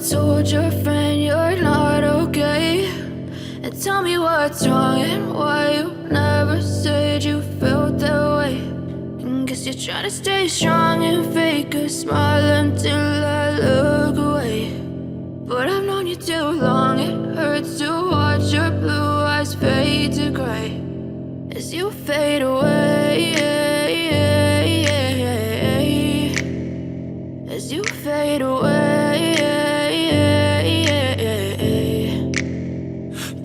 told your friend you're not okay? And tell me what's wrong and why you never said you felt that way. And guess you're trying to stay strong and fake a smile until I look away. But I've known you too long, it hurts to watch your blue eyes fade to gray as you fade away, as you fade away.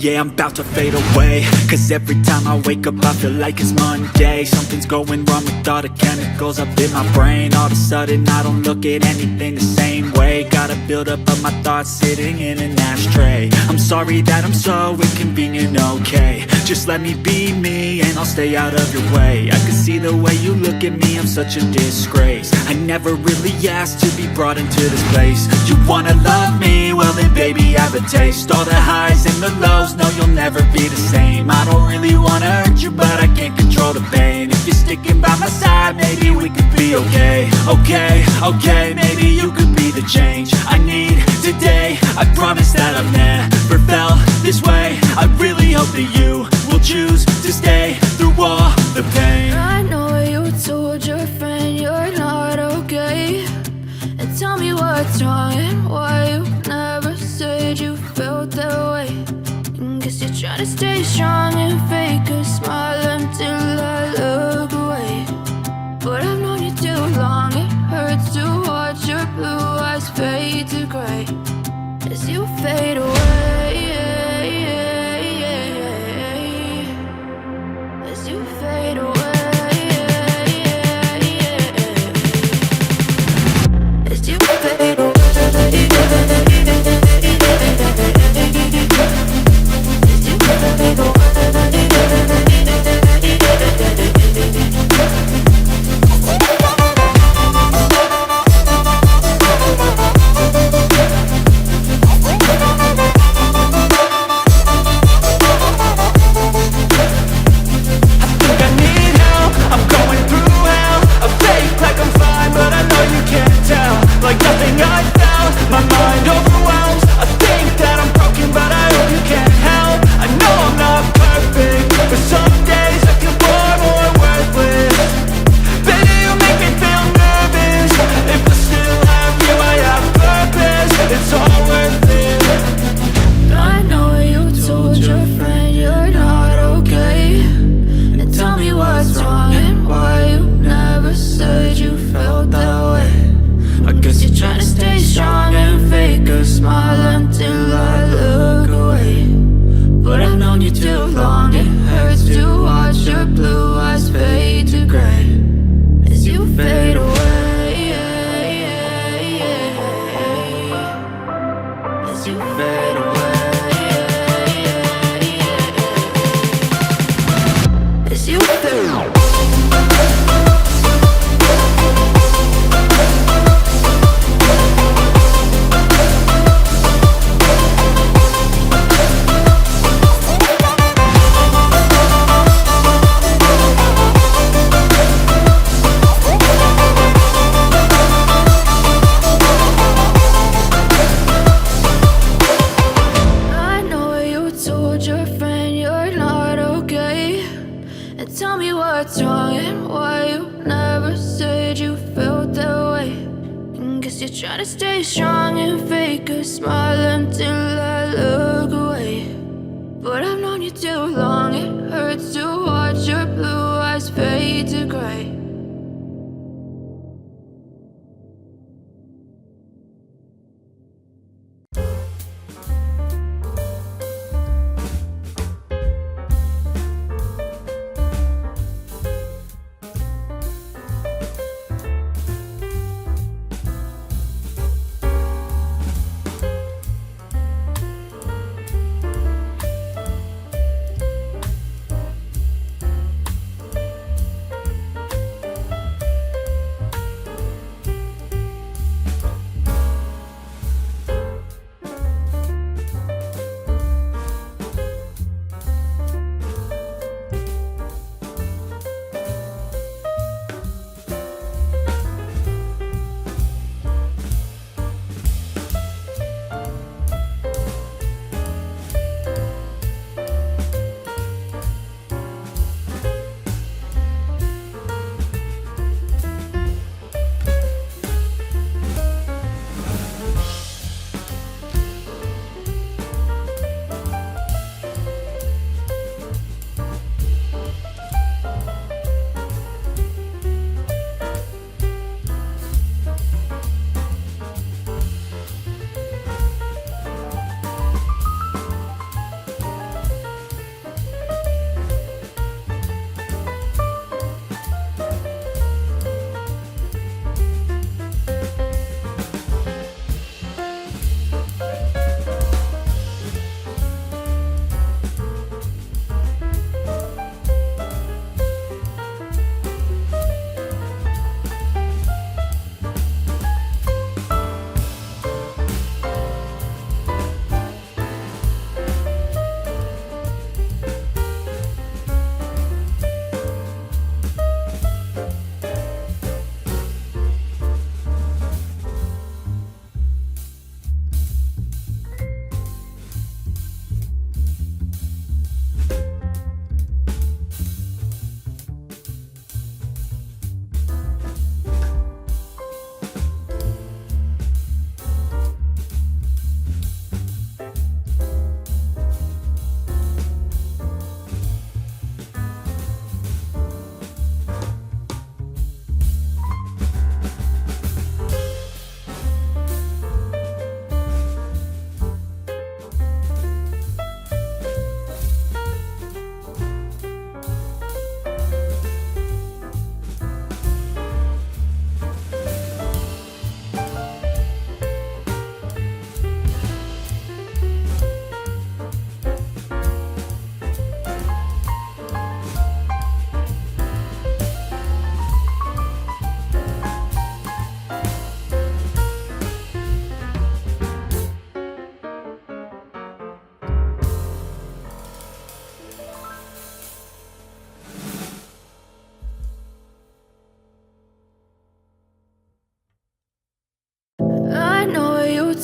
Yeah, I'm about to fade away, cause every time I wake up I feel like it's Monday. Something's going wrong with all the chemicals up in my brain. All of a sudden I don't look at anything the same way. Got a buildup of my thoughts sitting in an ashtray. I'm sorry that I'm so inconvenient, okay? Just let me be me and I'll stay out of your way. I can see the way you look at me, I'm such a disgrace. I never really asked to be brought into this place. You wanna love me? Well then baby have a taste. All the highs and the lows, no you'll never be the same. I don't really wanna hurt you but I can't control the pain. If you're sticking by my side maybe we could be okay. Okay, maybe you could be the change I need today. I promise that I've never felt this way. I really hope that you will choose to stay through all the pain. I know you told your friend you're not okay. And tell me what's wrong and why you never said you felt that way. And guess you're trying to stay strong and fake a smile until I look away. But I've known you too long, it hurts to watch your blue eyes fade to gray as you fade away, as you fade away, as you fade away.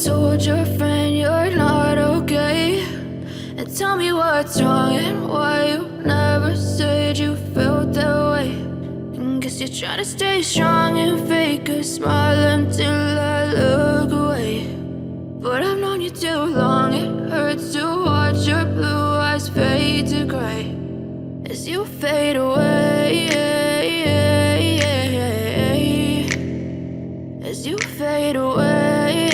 told your friend you're not okay. And tell me what's wrong and why you never said you felt that way. And guess you're trying to stay strong and fake a smile until I look away. But I've known you too long, it hurts to watch your blue eyes fade to gray as you fade away, as you fade away.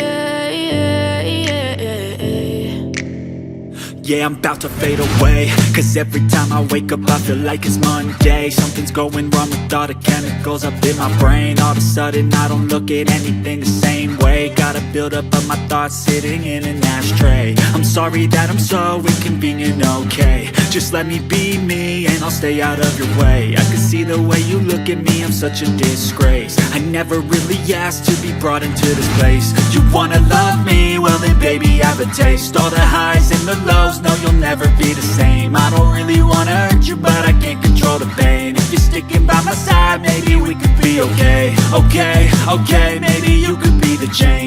Yeah, I'm about to fade away, cause every time I wake up I feel like it's Monday. Something's going wrong with all the chemicals up in my brain. All of a sudden I don't look at anything the same way. Gotta build up of my thoughts sitting in an ashtray. I'm sorry that I'm so inconvenient, okay. Just let me be me and I'll stay out of your way. I can see the way you look at me, I'm such a disgrace. I never really asked to be brought into this place. You wanna love me? Well then baby have a taste. All the highs and the lows, no you'll never be the same. I don't really wanna hurt you but I can't control the pain. If you're sticking by my side maybe we could be okay. Okay, maybe you could be the change.